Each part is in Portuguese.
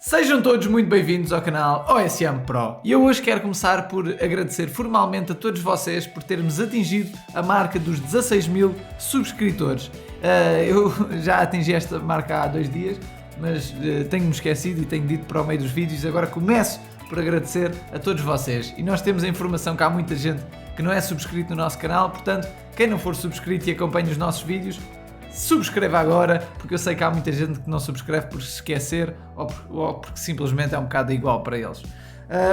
Sejam todos muito bem-vindos ao canal OSM Pro e eu hoje quero começar por agradecer formalmente a todos vocês por termos atingido a marca dos 16 mil subscritores. Eu já atingi esta marca há 2 dias, mas tenho-me esquecido e tenho dito para o meio dos vídeos. Agora começo por agradecer a todos vocês e nós temos a informação que há muita gente que não é subscrito no nosso canal, portanto quem não for subscrito e acompanha os nossos vídeos, subscreva agora, porque eu sei que há muita gente que não subscreve por se esquecer ou porque simplesmente é um bocado igual para eles.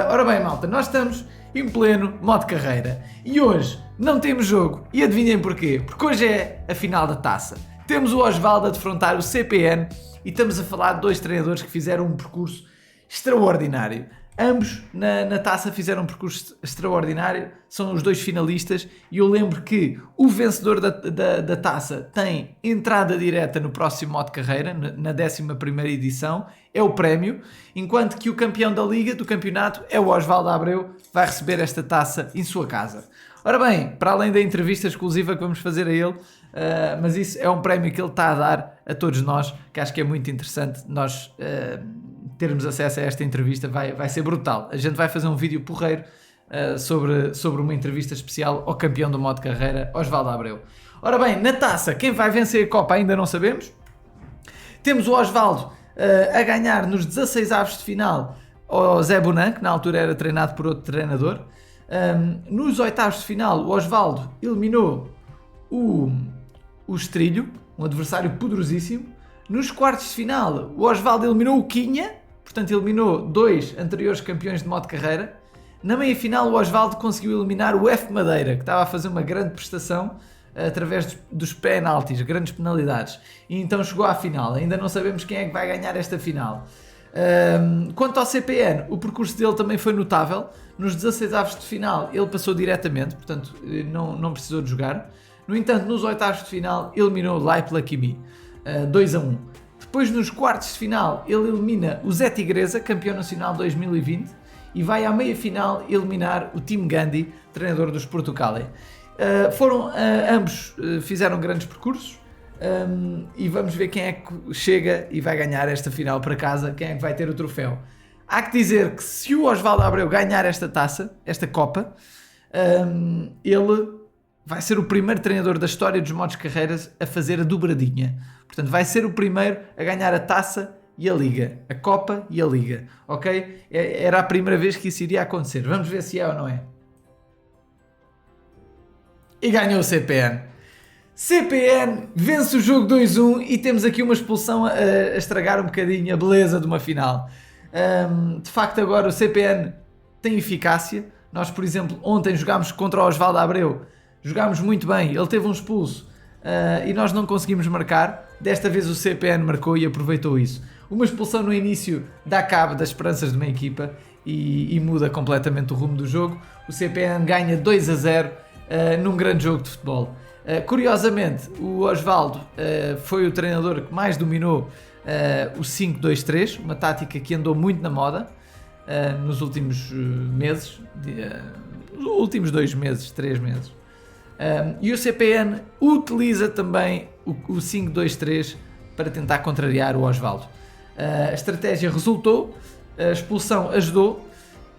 Ora bem, malta, nós estamos em pleno modo carreira e hoje não temos jogo. E adivinhem porquê? Porque hoje é a final da taça. Temos o Osvaldo a defrontar o CPN e estamos a falar de 2 treinadores que fizeram um percurso extraordinário. Ambos na taça fizeram um percurso extraordinário, são os 2 finalistas e eu lembro que o vencedor da taça tem entrada direta no próximo modo carreira, na 11ª edição, é o prémio, enquanto que o campeão da liga, do campeonato, é o Osvaldo Abreu, vai receber esta taça em sua casa. Ora bem, para além da entrevista exclusiva que vamos fazer a ele, mas isso é um prémio que ele está a dar a todos nós, que acho que é muito interessante nós termos acesso a esta entrevista, vai ser brutal. A gente vai fazer um vídeo porreiro sobre uma entrevista especial ao campeão do modo carreira, Osvaldo Abreu. Ora bem, na taça, quem vai vencer a Copa ainda não sabemos. Temos o Osvaldo a ganhar nos 16avos de final ao Zé Bonan, que na altura era treinado por outro treinador. Nos 8avos de final, o Osvaldo eliminou o Estrilho, um adversário poderosíssimo. Nos quartos de final, o Osvaldo eliminou o Quinha, portanto eliminou 2 anteriores campeões de modo carreira. Na meia-final, o Osvaldo conseguiu eliminar o F Madeira, que estava a fazer uma grande prestação através dos penaltis, grandes penalidades. E então chegou à final. Ainda não sabemos quem é que vai ganhar esta final. Quanto ao CPN, o percurso dele também foi notável. Nos 16avos de final, ele passou diretamente, portanto não precisou de jogar. No entanto, nos 8avos de final, eliminou o Laip Lakimi, 2-1. Depois, nos quartos de final, ele elimina o Zé Tigresa, campeão nacional 2020, e vai à meia-final eliminar o Team Gandhi, treinador dos Portucali. Ambos fizeram grandes percursos e vamos ver quem é que chega e vai ganhar esta final para casa, quem é que vai ter o troféu. Há que dizer que se o Osvaldo Abreu ganhar esta taça, esta Copa, ele vai ser o primeiro treinador da história dos modos carreiras a fazer a dobradinha. Portanto, vai ser o primeiro a ganhar a taça e a liga. A Copa e a liga. Ok? Era a primeira vez que isso iria acontecer. Vamos ver se é ou não é. E ganhou o CPN. CPN vence o jogo 2-1 e temos aqui uma expulsão a estragar um bocadinho a beleza de uma final. De facto, agora o CPN tem eficácia. Nós, por exemplo, ontem jogámos contra o Osvaldo Abreu. Jogámos muito bem, ele teve um expulso e nós não conseguimos marcar. Desta vez o CPN marcou e aproveitou isso. Uma expulsão no início dá cabo das esperanças de uma equipa e muda completamente o rumo do jogo. O CPN ganha 2-0 num grande jogo de futebol. Curiosamente, o Osvaldo foi o treinador que mais dominou o 5-2-3, uma tática que andou muito na moda nos últimos meses, últimos 2 meses, 3 meses. E o CPN utiliza também o 5-2-3 para tentar contrariar o Osvaldo. A estratégia resultou, a expulsão ajudou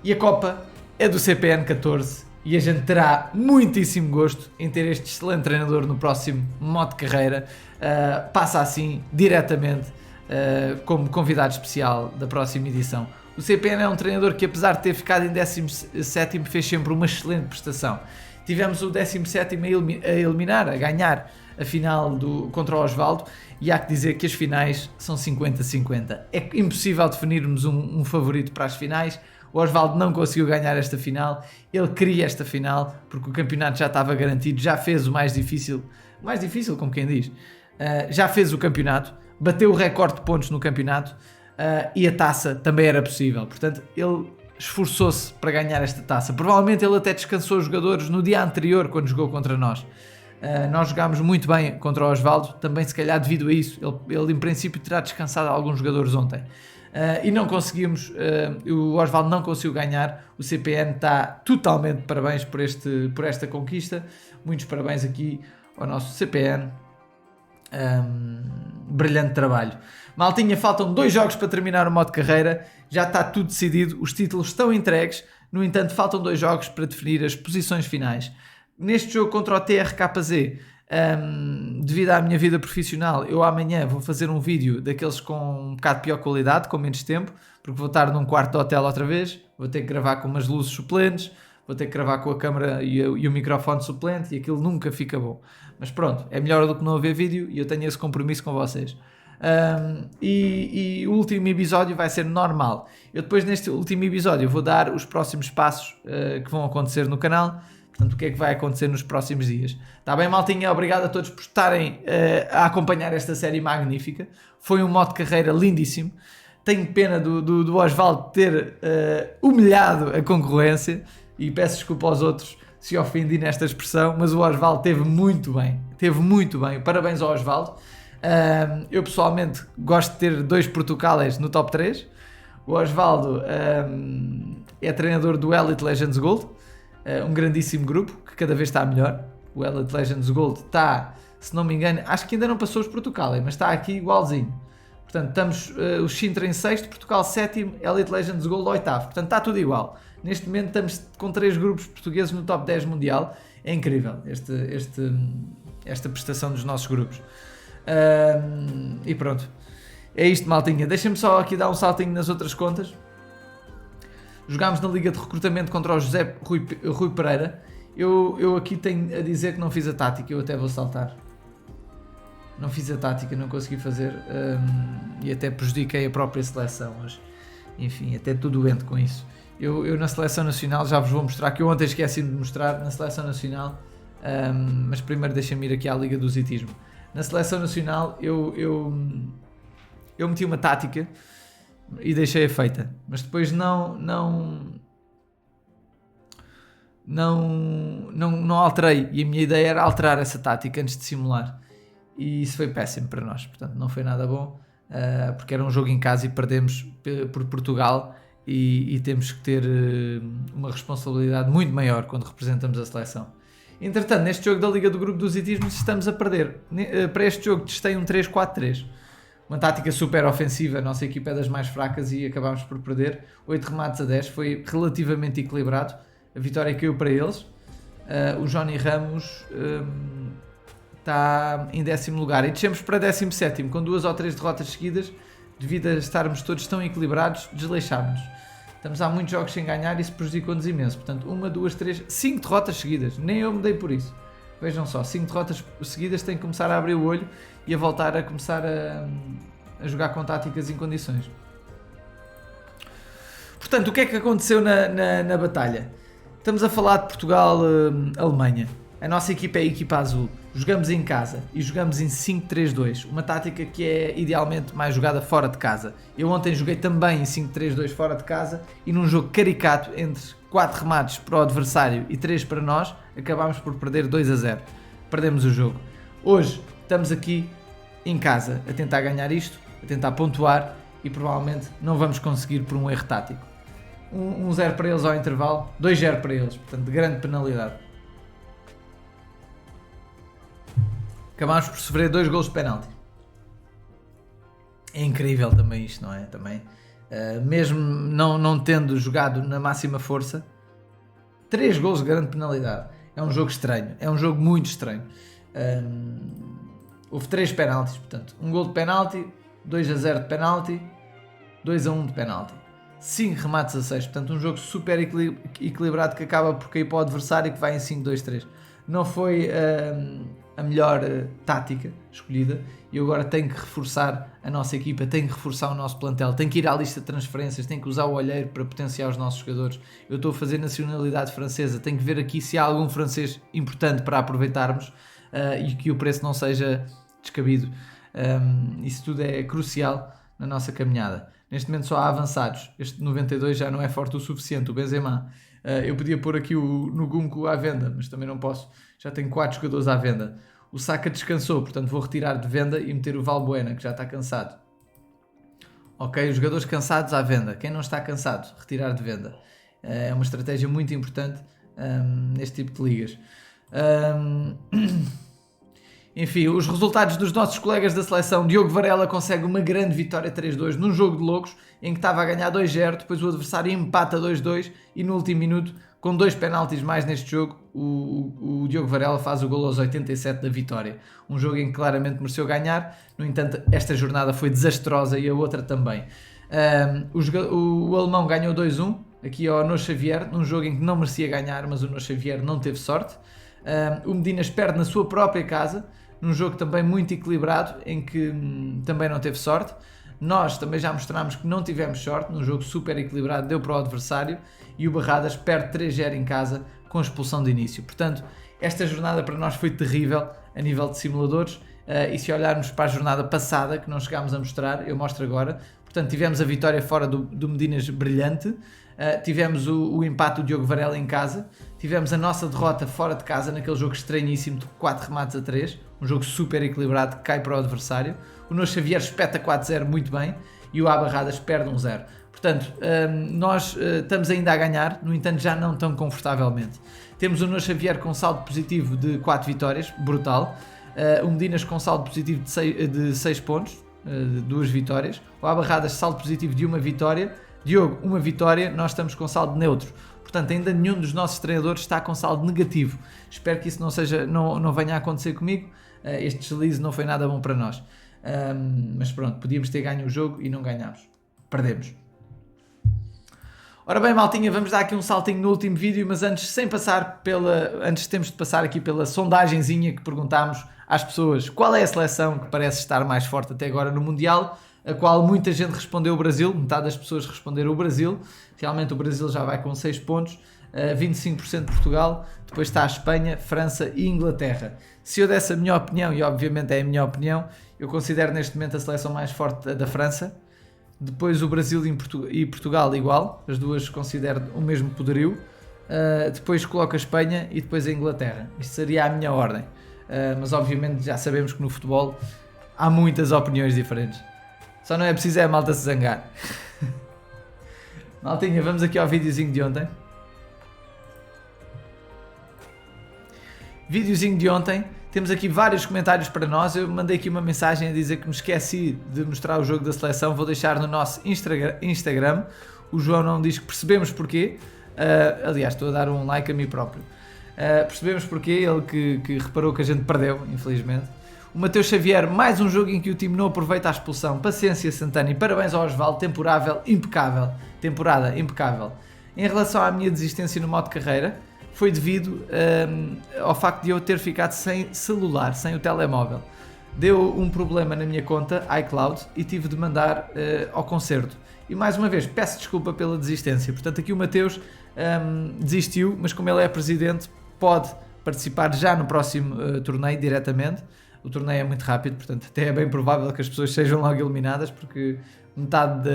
e a Copa é do CPN 14 e a gente terá muitíssimo gosto em ter este excelente treinador no próximo modo de carreira. Passa assim diretamente como convidado especial da próxima edição. O CPN é um treinador que, apesar de ter ficado em 17º, fez sempre uma excelente prestação. Tivemos o 17º a eliminar, a ganhar a final contra o Osvaldo, e há que dizer que as finais são 50-50. É impossível definirmos um favorito para as finais. O Osvaldo não conseguiu ganhar esta final, ele queria esta final porque o campeonato já estava garantido, já fez o mais difícil como quem diz, já fez o campeonato, bateu o recorde de pontos no campeonato e a taça também era possível, portanto ele esforçou-se para ganhar esta taça. Provavelmente ele até descansou os jogadores no dia anterior quando jogou contra nós. Nós jogámos muito bem contra o Osvaldo, também se calhar devido a isso. Ele em princípio terá descansado alguns jogadores ontem. E não conseguimos, o Osvaldo não conseguiu ganhar. O CPN está totalmente de parabéns por esta conquista. Muitos parabéns aqui ao nosso CPN. brilhante trabalho. Maltinha, faltam 2 jogos para terminar o modo carreira, já está tudo decidido, os títulos estão entregues, no entanto faltam 2 jogos para definir as posições finais. Neste jogo contra o TRKZ, devido à minha vida profissional, eu amanhã vou fazer um vídeo daqueles com um bocado pior qualidade, com menos tempo, porque vou estar num quarto de hotel outra vez, vou ter que gravar com umas luzes suplentes, vou ter que gravar com a câmera e o microfone suplente e aquilo nunca fica bom. Mas pronto, é melhor do que não haver vídeo e eu tenho esse compromisso com vocês. E o último episódio vai ser normal. Eu depois neste último episódio vou dar os próximos passos que vão acontecer no canal. Portanto, o que é que vai acontecer nos próximos dias. Está bem, maltinha? Obrigado a todos por estarem a acompanhar esta série magnífica. Foi um modo de carreira lindíssimo. Tenho pena do Osvaldo ter humilhado a concorrência e peço desculpa aos outros se ofendi nesta expressão, mas o Osvaldo teve muito bem. Teve muito bem. Parabéns ao Osvaldo. Eu pessoalmente gosto de ter 2 Portugales no top 3. O Osvaldo é treinador do Elite Legends Gold, um grandíssimo grupo que cada vez está melhor. O Elite Legends Gold está, se não me engano, acho que ainda não passou os Portugales, mas está aqui igualzinho. Portanto, estamos o Sintra em 6º, Portugal 7º, Elite Legends Gold 8º. Portanto, está tudo igual. Neste momento estamos com 3 grupos portugueses no top 10 mundial. É incrível esta prestação dos nossos grupos. E pronto. É isto, maltinha. Deixem-me só aqui dar um saltinho nas outras contas. Jogámos na Liga de Recrutamento contra o José Rui Pereira. Eu aqui tenho a dizer que não fiz a tática. Eu até vou saltar. Não fiz a tática, não consegui fazer. E até prejudiquei a própria seleção hoje. Enfim, até estou doente com isso. Eu na Seleção Nacional já vos vou mostrar, que eu ontem esqueci-me de mostrar na Seleção Nacional. Mas primeiro deixem-me ir aqui à Liga do Zitismo. Na Seleção Nacional eu meti uma tática e deixei-a feita, mas depois não alterei, e a minha ideia era alterar essa tática antes de simular, e isso foi péssimo para nós, portanto não foi nada bom, porque era um jogo em casa e perdemos por Portugal, e temos que ter uma responsabilidade muito maior quando representamos a seleção. Entretanto, neste jogo da Liga do Grupo dos Itismos estamos a perder. Para este jogo testei um 3-4-3. Uma tática super ofensiva, a nossa equipa é das mais fracas e acabámos por perder. 8 remates a 10, foi relativamente equilibrado. A vitória caiu para eles. O Johnny Ramos está em 10º lugar. E descemos para 17º, com 2 ou 3 derrotas seguidas. Devido a estarmos todos tão equilibrados, desleixámos-nos. Estamos há muitos jogos sem ganhar e isso prejudicou-nos imenso. Portanto, 1, 2, 3, 5 derrotas seguidas. Nem eu me dei por isso. Vejam só, 5 derrotas seguidas, tem que começar a abrir o olho e a voltar a começar a jogar com táticas em condições. Portanto, o que é que aconteceu na batalha? Estamos a falar de Portugal-Alemanha. A nossa equipa é a equipa azul. Jogamos em casa e jogamos em 5-3-2. Uma tática que é idealmente mais jogada fora de casa. Eu ontem joguei também em 5-3-2 fora de casa e num jogo caricato entre 4 remates para o adversário e 3 para nós, acabámos por perder 2-0. Perdemos o jogo. Hoje estamos aqui em casa a tentar ganhar isto, a tentar pontuar e provavelmente não vamos conseguir por um erro tático. 1-0 para eles ao intervalo, 2-0 para eles, portanto de grande penalidade. Acabámos por sofrer 2 golos de penalti. É incrível também isto, não é? Também, mesmo não tendo jogado na máxima força, 3 golos de grande penalidade. É um jogo estranho, é um jogo muito estranho. Houve 3 penaltis, portanto, 1 gol de penalti, 2-0 de penalti, 2-1 de penalti. 5 remates a 6, portanto um jogo super equilibrado que acaba por cair para o adversário que vai em 5-2-3. Não foi a melhor tática escolhida e eu agora tenho que reforçar a nossa equipa, tenho que reforçar o nosso plantel, tenho que ir à lista de transferências, tenho que usar o olheiro para potenciar os nossos jogadores. Eu estou a fazer nacionalidade francesa, tenho que ver aqui se há algum francês importante para aproveitarmos e que o preço não seja descabido. Isso tudo é crucial na nossa caminhada. Neste momento só há avançados, este 92 já não é forte o suficiente, o Benzema. Eu podia pôr aqui o Nkunku à venda, mas também não posso, já tenho 4 jogadores à venda. O Saka descansou, portanto vou retirar de venda e meter o Valbuena, que já está cansado. Ok, os jogadores cansados à venda. Quem não está cansado, retirar de venda. É uma estratégia muito importante neste tipo de ligas. Enfim, os resultados dos nossos colegas da seleção. Diogo Varela consegue uma grande vitória 3-2 num jogo de loucos, em que estava a ganhar 2-0, depois o adversário empata 2-2 e no último minuto, com 2 penaltis mais neste jogo, o Diogo Varela faz o golo aos 87 da vitória. Um jogo em que claramente mereceu ganhar, no entanto esta jornada foi desastrosa e a outra também. O alemão ganhou 2-1, aqui ao Nuno Xavier, num jogo em que não merecia ganhar, mas o Nuno Xavier não teve sorte. O Medinas perde na sua própria casa, num jogo também muito equilibrado, em que também não teve sorte. Nós também já mostramos que não tivemos sorte, num jogo super equilibrado, deu para o adversário, e o Barradas perde 3-0 em casa, com expulsão de início. Portanto, esta jornada para nós foi terrível a nível de simuladores, e se olharmos para a jornada passada, que não chegámos a mostrar, eu mostro agora. Portanto, tivemos a vitória fora do Medinas brilhante, tivemos o empate do Diogo Varela em casa, tivemos a nossa derrota fora de casa naquele jogo estranhíssimo de 4 remates a 3, um jogo super equilibrado que cai para o adversário. O Nuno Xavier espeta 4-0 muito bem e o Barradas perde 1-0. Portanto, nós estamos ainda a ganhar, no entanto já não tão confortavelmente. Temos o Nuno Xavier com saldo positivo de 4 vitórias, brutal. O Medinas com saldo positivo de 6 pontos, de 2 vitórias. O Barradas saldo positivo de 1 vitória. Diogo, 1 vitória, nós estamos com saldo neutro. Portanto, ainda nenhum dos nossos treinadores está com saldo negativo. Espero que isso não venha a acontecer comigo. Este deslize não foi nada bom para nós. Mas pronto, podíamos ter ganho o jogo e não ganhámos. Perdemos. Ora bem, maltinha, vamos dar aqui um saltinho no último vídeo, mas antes temos de passar aqui pela sondagenzinha que perguntámos às pessoas qual é a seleção que parece estar mais forte até agora no Mundial, a qual muita gente respondeu o Brasil, metade das pessoas responderam o Brasil. Realmente o Brasil já vai com 6 pontos, 25% Portugal, depois está a Espanha, França e Inglaterra. Se eu desse a minha opinião, e obviamente é a minha opinião, eu considero neste momento a seleção mais forte da França, depois o Brasil e Portugal igual, as duas considero o mesmo poderio, depois coloco a Espanha e depois a Inglaterra. Isto seria a minha ordem, mas obviamente já sabemos que no futebol há muitas opiniões diferentes. Só não é preciso a malta se zangar. Maltinha, vamos aqui ao videozinho de ontem. Videozinho de ontem. Temos aqui vários comentários para nós. Eu mandei aqui uma mensagem a dizer que me esqueci de mostrar o jogo da seleção. Vou deixar no nosso Instagram. O João não diz que percebemos porquê. Aliás, estou a dar um like a mim próprio. Percebemos porquê. Ele que reparou que a gente perdeu, infelizmente. O Mateus Xavier, mais um jogo em que o time não aproveita a expulsão. Paciência, Santana, e parabéns ao Osvaldo. Temporada impecável. Em relação à minha desistência no modo carreira, foi devido ao facto de eu ter ficado sem celular, sem o telemóvel. Deu um problema na minha conta iCloud e tive de mandar ao concerto. E mais uma vez, peço desculpa pela desistência. Portanto, aqui o Mateus desistiu, mas como ele é presidente, pode participar já no próximo torneio diretamente. O torneio é muito rápido, portanto até é bem provável que as pessoas sejam logo eliminadas, porque metade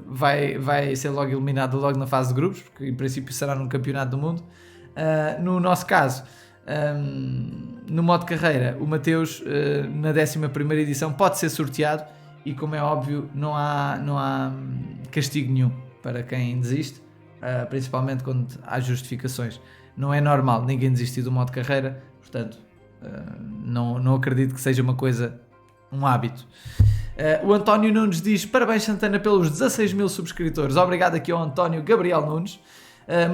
vai ser logo eliminada logo na fase de grupos, porque em princípio será num campeonato do mundo. No nosso caso, no modo carreira, o Mateus na 11ª edição pode ser sorteado e, como é óbvio, não há castigo nenhum para quem desiste, principalmente quando há justificações. Não é normal ninguém desistir do modo carreira, portanto não acredito que seja um hábito. O António Nunes diz: parabéns, Santana, pelos 16 mil subscritores. Obrigado aqui ao António Gabriel Nunes.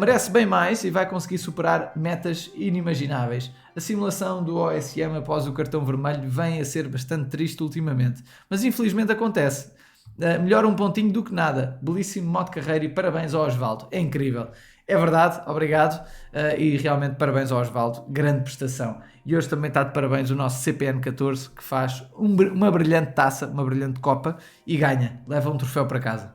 Merece bem mais e vai conseguir superar metas inimagináveis. A simulação do OSM após o cartão vermelho vem a ser bastante triste ultimamente, mas infelizmente acontece. Melhor um pontinho do que nada. Belíssimo modo carreira e parabéns ao Osvaldo. É incrível. É verdade, obrigado, e realmente parabéns ao Osvaldo, grande prestação. E hoje também está de parabéns o nosso CPN14, que faz uma brilhante taça, uma brilhante copa, e ganha, leva um troféu para casa.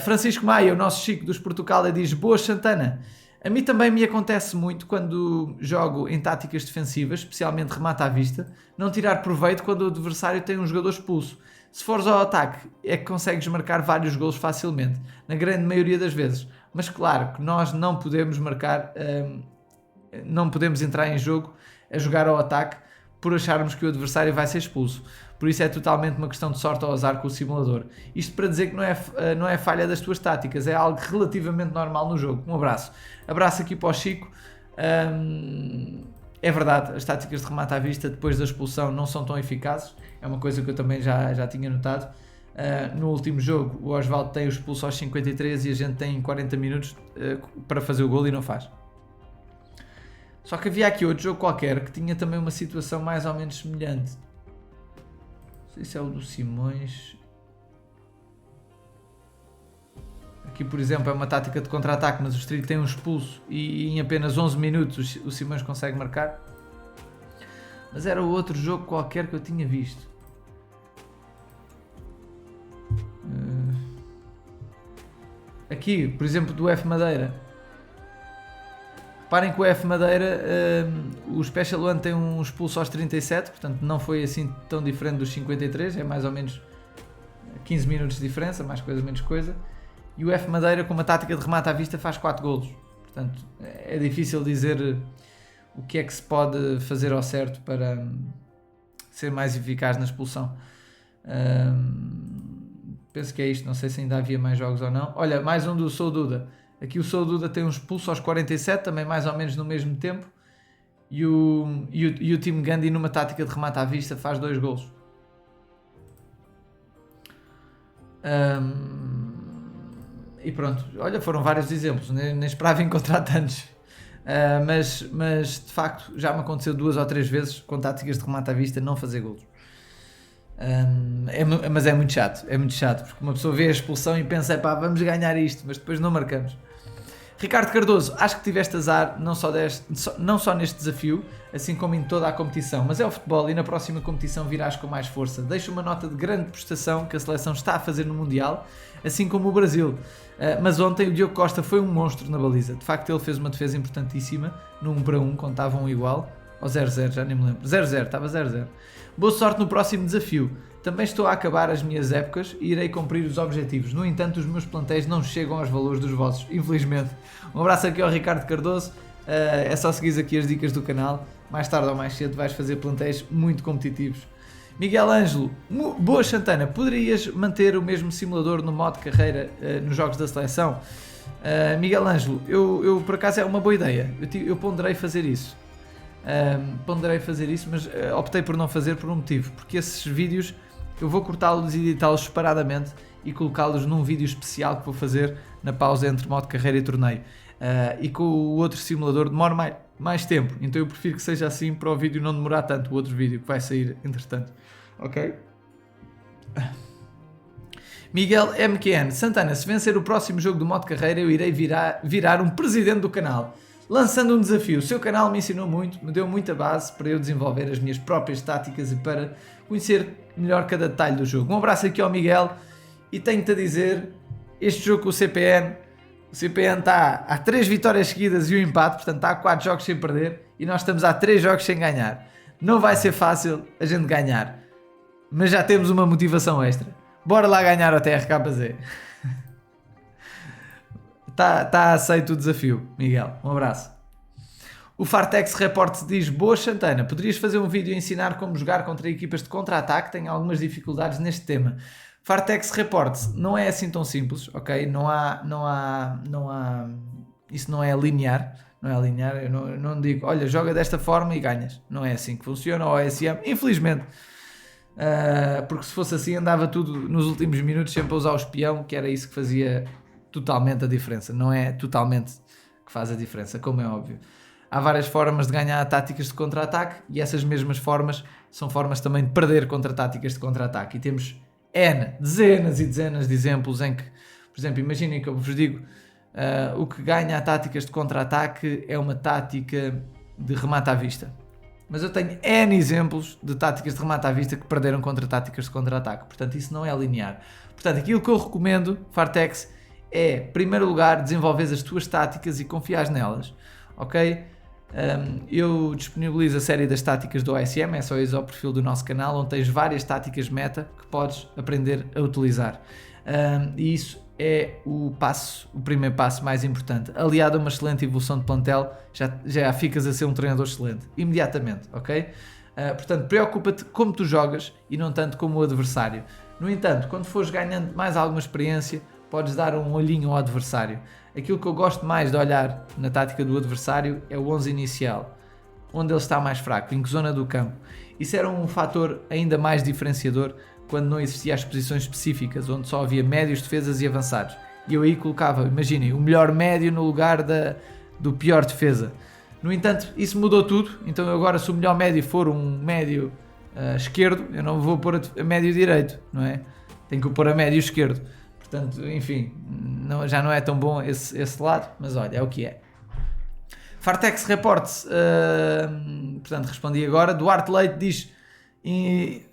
Francisco Maia, o nosso Chico dos Portugal, diz: boas, Santana. A mim também me acontece muito quando jogo em táticas defensivas, especialmente remate à vista, não tirar proveito quando o adversário tem um jogador expulso. Se fores ao ataque, é que consegues marcar vários golos facilmente, na grande maioria das vezes. Mas claro que nós não podemos não podemos entrar em jogo a jogar ao ataque por acharmos que o adversário vai ser expulso. Por isso é totalmente uma questão de sorte ao azar com o simulador. Isto para dizer que não é falha das tuas táticas, é algo relativamente normal no jogo. Um abraço. Abraço aqui para o Chico. É verdade, as táticas de remate à vista depois da expulsão não são tão eficazes, é uma coisa que eu também já tinha notado. No último jogo o Osvaldo tem o expulso aos 53 e a gente tem 40 minutos para fazer o golo e não faz. Só que havia aqui outro jogo qualquer que tinha também uma situação mais ou menos semelhante. Não sei se é o do Simões. Aqui, por exemplo, é uma tática de contra-ataque, mas o Estoril tem um expulso e em apenas 11 minutos o Simões consegue marcar. Mas era outro jogo qualquer que eu tinha visto. Aqui, por exemplo, do F Madeira. Reparem que o F Madeira, o Special One tem um expulso aos 37, portanto não foi assim tão diferente dos 53, é mais ou menos 15 minutos de diferença, mais coisa, menos coisa. E o F Madeira, com uma tática de remate à vista, faz 4 golos. Portanto, é difícil dizer o que é que se pode fazer ao certo para ser mais eficaz na expulsão. Penso que é isto, não sei se ainda havia mais jogos ou não. Olha, mais um do Sou Duda. Aqui o Sou Duda tem um expulso aos 47, também mais ou menos no mesmo tempo. E o Tim Gandhi, numa tática de remate à vista, faz 2 golos. E pronto, olha, foram vários exemplos, nem esperava encontrar tantos. Mas de facto já me aconteceu 2 ou 3 vezes com táticas de remate à vista não fazer golos. Mas é muito chato, porque uma pessoa vê a expulsão e pensa, pá, vamos ganhar isto, mas depois não marcamos. Ricardo Cardoso, acho que tiveste azar não só neste desafio, assim como em toda a competição, mas é o futebol e na próxima competição virás com mais força. Deixa uma nota de grande prestação que a seleção está a fazer no Mundial, assim como o Brasil. Mas ontem o Diogo Costa foi um monstro na baliza. De facto ele fez uma defesa importantíssima, no 1-1, quando estavam igual, ou 0-0, já nem me lembro. 0-0, estava 0-0. Boa sorte no próximo desafio. Também estou a acabar as minhas épocas e irei cumprir os objetivos. No entanto, os meus plantéis não chegam aos valores dos vossos, infelizmente. Um abraço aqui ao Ricardo Cardoso. É só seguir aqui as dicas do canal. Mais tarde ou mais cedo vais fazer plantéis muito competitivos. Miguel Ângelo, boa Santana, poderias manter o mesmo simulador no modo carreira nos jogos da seleção? Miguel Ângelo, eu por acaso é uma boa ideia. Eu ponderei fazer isso. Mas optei por não fazer por um motivo, porque esses vídeos eu vou cortá-los e editá-los separadamente e colocá-los num vídeo especial que vou fazer na pausa entre modo carreira e torneio. E com o outro simulador demora mais tempo, então eu prefiro que seja assim para o vídeo não demorar tanto, o outro vídeo que vai sair entretanto. Ok? Miguel MQN, Santana, se vencer o próximo jogo do modo carreira eu irei virar um presidente do canal. Lançando um desafio, o seu canal me ensinou muito, me deu muita base para eu desenvolver as minhas próprias táticas e para conhecer melhor cada detalhe do jogo. Um abraço aqui ao Miguel e tenho-te a dizer, este jogo com o CPN está a 3 vitórias seguidas e um empate, portanto está a 4 jogos sem perder e nós estamos a 3 jogos sem ganhar. Não vai ser fácil a gente ganhar, mas já temos uma motivação extra. Bora lá ganhar a TRKZ. Está aceito o desafio, Miguel. Um abraço. O Fartex Report diz: Boa Santana, poderias fazer um vídeo a ensinar como jogar contra equipas de contra-ataque? Tenho algumas dificuldades neste tema. Fartex Report não é assim tão simples, ok? Não há. Isso não é linear. Não é linear. Eu não digo, olha, joga desta forma e ganhas. Não é assim que funciona o OSM, infelizmente. Porque se fosse assim andava tudo nos últimos minutos sempre a usar o espião, que era isso que fazia totalmente a diferença. Não é totalmente que faz a diferença, como é óbvio. Há várias formas de ganhar táticas de contra-ataque e essas mesmas formas são formas também de perder contra táticas de contra-ataque. E temos dezenas e dezenas de exemplos em que, por exemplo, imaginem que eu vos digo o que ganha táticas de contra-ataque é uma tática de remate à vista. Mas eu tenho N exemplos de táticas de remate à vista que perderam contra táticas de contra-ataque. Portanto, isso não é linear. Portanto, aquilo que eu recomendo, Fartex, é, em primeiro lugar, desenvolver as tuas táticas e confiar nelas. Ok? Eu disponibilizo a série das táticas do OSM, é só ir ao perfil do nosso canal, onde tens várias táticas meta que podes aprender a utilizar. E isso é o primeiro passo mais importante. Aliado a uma excelente evolução de plantel, já ficas a ser um treinador excelente, imediatamente, ok? Portanto, preocupa-te como tu jogas e não tanto como o adversário. No entanto, quando fores ganhando mais alguma experiência, podes dar um olhinho ao adversário. Aquilo que eu gosto mais de olhar na tática do adversário é o 11 inicial. onde ele está mais fraco, em que zona do campo. Isso era um fator ainda mais diferenciador quando não existia as posições específicas, onde só havia médios, defesas e avançados. E eu aí colocava, imaginem, o melhor médio no lugar do pior defesa. No entanto, isso mudou tudo, então agora se o melhor médio for um médio esquerdo, eu não vou pôr a médio direito, não é? Tenho que pôr a médio esquerdo. Portanto, enfim, já não é tão bom esse lado, mas olha, é o que é. Fartex Reports, portanto, respondi agora. Duarte Leite diz: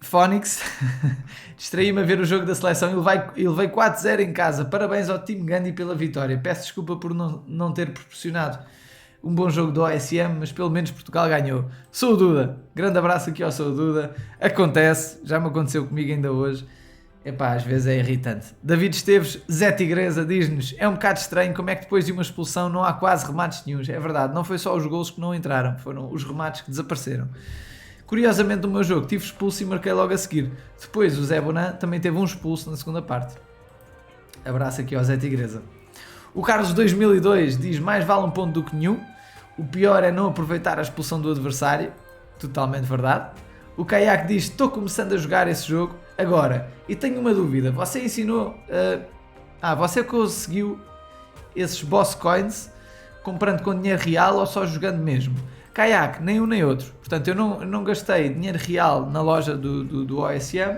Phoenix, distraí-me a ver o jogo da seleção. Ele veio 4-0 em casa. Parabéns ao time Gandhi pela vitória. Peço desculpa por não ter proporcionado um bom jogo do OSM, mas pelo menos Portugal ganhou. Sou o Duda, grande abraço aqui ao Sou o Duda. Acontece, já me aconteceu comigo ainda hoje. Epá, às vezes é irritante. David Esteves, Zé Tigresa, diz-nos: é um bocado estranho como é que depois de uma expulsão não há quase remates nenhuns. É verdade, não foi só os golos que não entraram, foram os remates que desapareceram. Curiosamente no meu jogo tive expulso e marquei logo a seguir. Depois o Zé Bonan também teve um expulso na segunda parte. Abraço aqui ao Zé Tigresa. O Carlos 2002 diz: mais vale um ponto do que nenhum. O pior é não aproveitar a expulsão do adversário. Totalmente verdade. O Kayak diz: estou começando a jogar esse jogo agora e tenho uma dúvida. Você ensinou... você conseguiu esses boss coins comprando com dinheiro real ou só jogando mesmo? Kayak, nem um nem outro. Portanto, eu não gastei dinheiro real na loja do OSM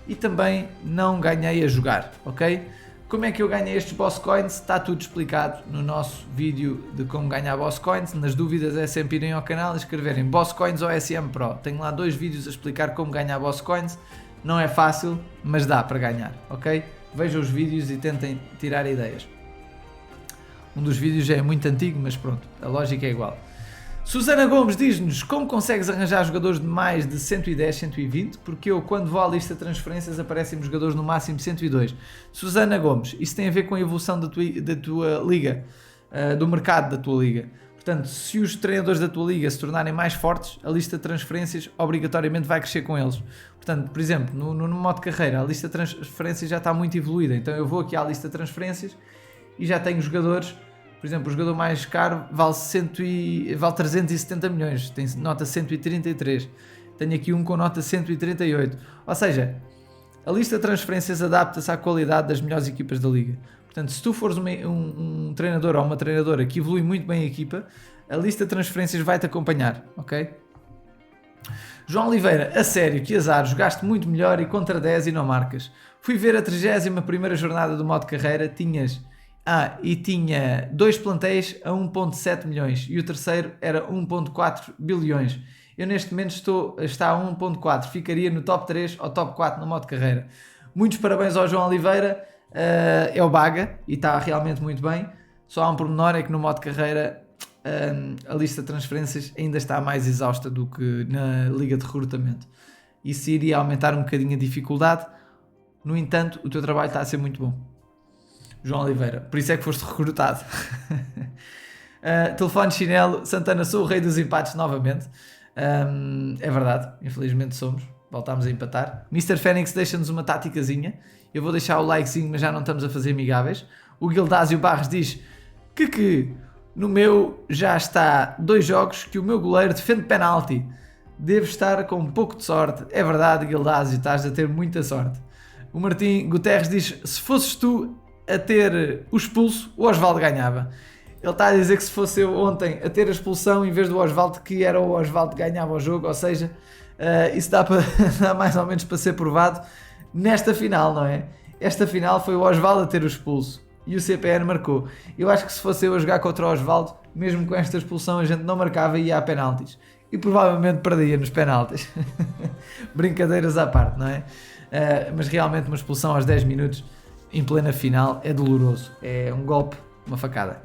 e também não ganhei a jogar, ok? Como é que eu ganhei estes boss coins? Está tudo explicado no nosso vídeo de como ganhar boss coins. Nas dúvidas é sempre irem ao canal e escreverem boss coins OSM Pro. Tenho lá 2 vídeos a explicar como ganhar boss coins. Não é fácil, mas dá para ganhar, ok? Vejam os vídeos e tentem tirar ideias. Um dos vídeos já é muito antigo, mas pronto, a lógica é igual. Susana Gomes diz-nos: como consegues arranjar jogadores de mais de 110, 120? Porque eu, quando vou à lista de transferências, aparecem-me jogadores no máximo 102. Susana Gomes, isso tem a ver com a evolução da tua liga, do mercado da tua liga. Portanto, se os treinadores da tua liga se tornarem mais fortes, a lista de transferências obrigatoriamente vai crescer com eles. Portanto, por exemplo, no modo carreira, a lista de transferências já está muito evoluída. Então eu vou aqui à lista de transferências e já tenho jogadores. Por exemplo, o jogador mais caro vale 370 milhões, tem nota 133. Tenho aqui um com nota 138. Ou seja, a lista de transferências adapta-se à qualidade das melhores equipas da liga. Portanto, se tu fores um treinador ou uma treinadora que evolui muito bem a equipa, a lista de transferências vai-te acompanhar, ok? João Oliveira: a sério, que azar, jogaste muito melhor e contra 10 e não marcas. Fui ver a 31ª jornada do modo carreira, tinha 2 plantéis a 1.7 milhões e o terceiro era 1.4 bilhões. Eu neste momento está a 1.4, ficaria no top 3 ou top 4 no modo carreira. Muitos parabéns ao João Oliveira, é o Baga e está realmente muito bem. Só há um pormenor, é que no modo carreira a lista de transferências ainda está mais exausta do que na liga de recrutamento. Isso iria aumentar um bocadinho a dificuldade. No entanto, o teu trabalho está a ser muito bom, João Oliveira, por isso é que foste recrutado. Telefone chinelo, Santana: sou o rei dos empates novamente. É verdade, infelizmente somos, voltámos a empatar. Mr. Fênix deixa-nos uma táticazinha. Eu vou deixar o likezinho, mas já não estamos a fazer amigáveis. O Gildásio Barros diz que no meu já está 2 jogos que o meu goleiro defende penalti. Devo estar com um pouco de sorte. É verdade, Gildásio, estás a ter muita sorte. O Martim Guterres diz: se fosses tu a ter o expulso, o Osvaldo ganhava. Ele está a dizer que se fosse eu ontem a ter a expulsão em vez do Osvaldo, que era o Osvaldo que ganhava o jogo. Ou seja, isso dá mais ou menos para ser provado nesta final, não é? Esta final foi o Osvaldo a ter o expulso e o CPN marcou. Eu acho que se fosse eu a jogar contra o Osvaldo, mesmo com esta expulsão, a gente não marcava e ia a penaltis. E provavelmente perdia nos penaltis. Brincadeiras à parte, não é? Mas realmente uma expulsão aos 10 minutos em plena final é doloroso. É um golpe, uma facada.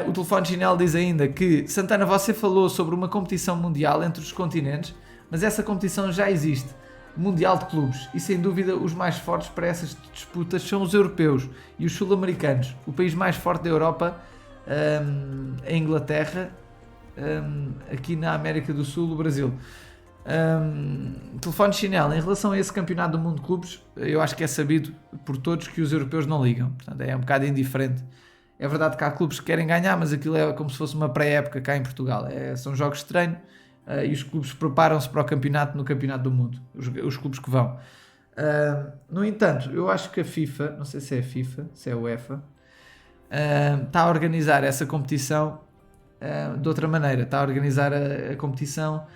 O telefone chinelo diz ainda que: Santana, você falou sobre uma competição mundial entre os continentes, mas essa competição já existe. Mundial de clubes, e sem dúvida os mais fortes para essas disputas são os europeus e os sul-americanos. O país mais forte da Europa é a Inglaterra, aqui na América do Sul, o Brasil. Telefone chinelo, em relação a esse campeonato do mundo de clubes, eu acho que é sabido por todos que os europeus não ligam, portanto é um bocado indiferente É verdade que há clubes que querem ganhar, mas aquilo é como se fosse uma pré-época cá em Portugal. São jogos de treino e os clubes preparam-se para o campeonato no Campeonato do Mundo. Os clubes que vão. No entanto, eu acho que a FIFA, não sei se é a FIFA, se é a UEFA, está a organizar essa competição de outra maneira. Está a organizar a competição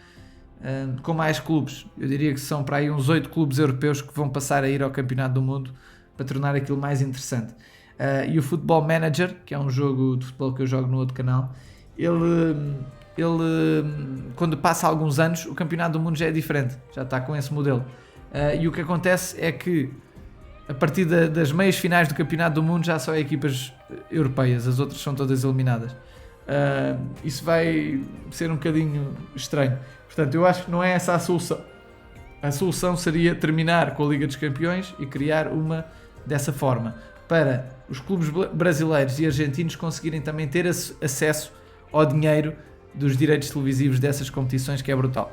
com mais clubes. Eu diria que são para aí uns 8 clubes europeus que vão passar a ir ao Campeonato do Mundo para tornar aquilo mais interessante. E o Football Manager, que é um jogo de futebol que eu jogo no outro canal, ele quando passa alguns anos, o Campeonato do Mundo já é diferente, já está com esse modelo. E o que acontece é que a partir das meias finais do Campeonato do Mundo já só é equipas europeias, as outras são todas eliminadas. Isso vai ser um bocadinho estranho. Portanto, eu acho que não é essa a solução. A solução seria terminar com a Liga dos Campeões e criar uma dessa forma, para os clubes brasileiros e argentinos conseguirem também ter acesso ao dinheiro dos direitos televisivos dessas competições, que é brutal.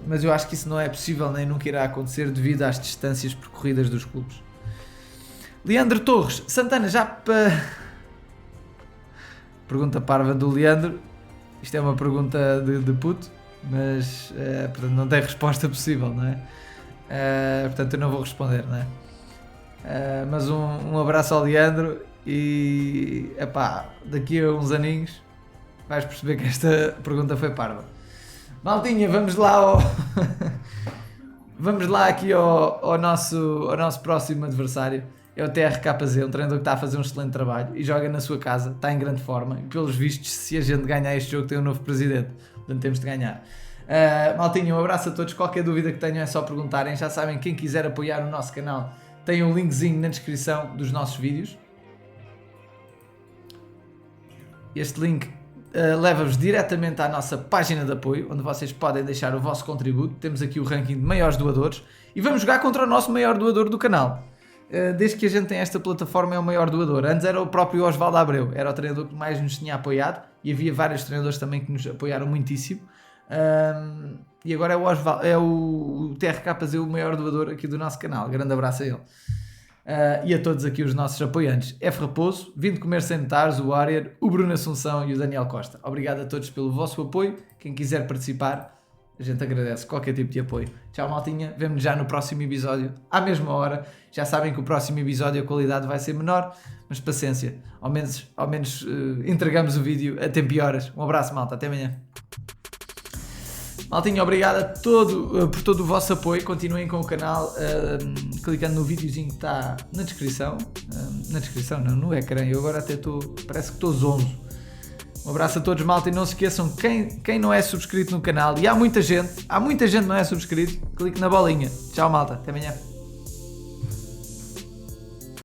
Mas eu acho que isso não é possível, nem nunca irá acontecer devido às distâncias percorridas dos clubes. Leandro Torres, Santana, já para... Pergunta parva do Leandro. Isto é uma pergunta de puto, mas portanto, não tem resposta possível, não é? Portanto, eu não vou responder, não é? Mas um abraço ao Leandro e daqui a uns aninhos vais perceber que esta pergunta foi parva. Maltinha, vamos lá vamos lá aqui ao nosso próximo adversário. É o TRKZ, um treinador que está a fazer um excelente trabalho e joga na sua casa, está em grande forma e pelos vistos, se a gente ganhar este jogo, tem um novo presidente, portanto temos de ganhar. Maltinha, um abraço a todos, qualquer dúvida que tenham é só perguntarem, já sabem, quem quiser apoiar o nosso canal tem um linkzinho na descrição dos nossos vídeos. Este link leva-vos diretamente à nossa página de apoio, onde vocês podem deixar o vosso contributo. Temos aqui o ranking de maiores doadores e vamos jogar contra o nosso maior doador do canal. Desde que a gente tem esta plataforma, é o maior doador. Antes era o próprio Osvaldo Abreu, era o treinador que mais nos tinha apoiado e havia vários treinadores também que nos apoiaram muitíssimo. E agora é o TRKZ, o maior doador aqui do nosso canal. Grande abraço a ele. E a todos aqui os nossos apoiantes. F. Raposo, Vindo Comer Sem Notares, o Warrior, o Bruno Assunção e o Daniel Costa. Obrigado a todos pelo vosso apoio. Quem quiser participar, a gente agradece qualquer tipo de apoio. Tchau, maltinha. Vemo-nos já no próximo episódio, à mesma hora. Já sabem que o próximo episódio a qualidade vai ser menor, mas paciência. Ao menos entregamos o vídeo a tempo e horas. Um abraço, malta. Até amanhã. Maltinha, obrigado por todo o vosso apoio. Continuem com o canal clicando no videozinho que está na descrição. Na descrição, não, no ecrã. Eu agora até parece que estou zonzo. Um abraço a todos, malta, e não se esqueçam, quem não é subscrito no canal, e há muita gente que não é subscrito, clique na bolinha. Tchau, malta, até amanhã.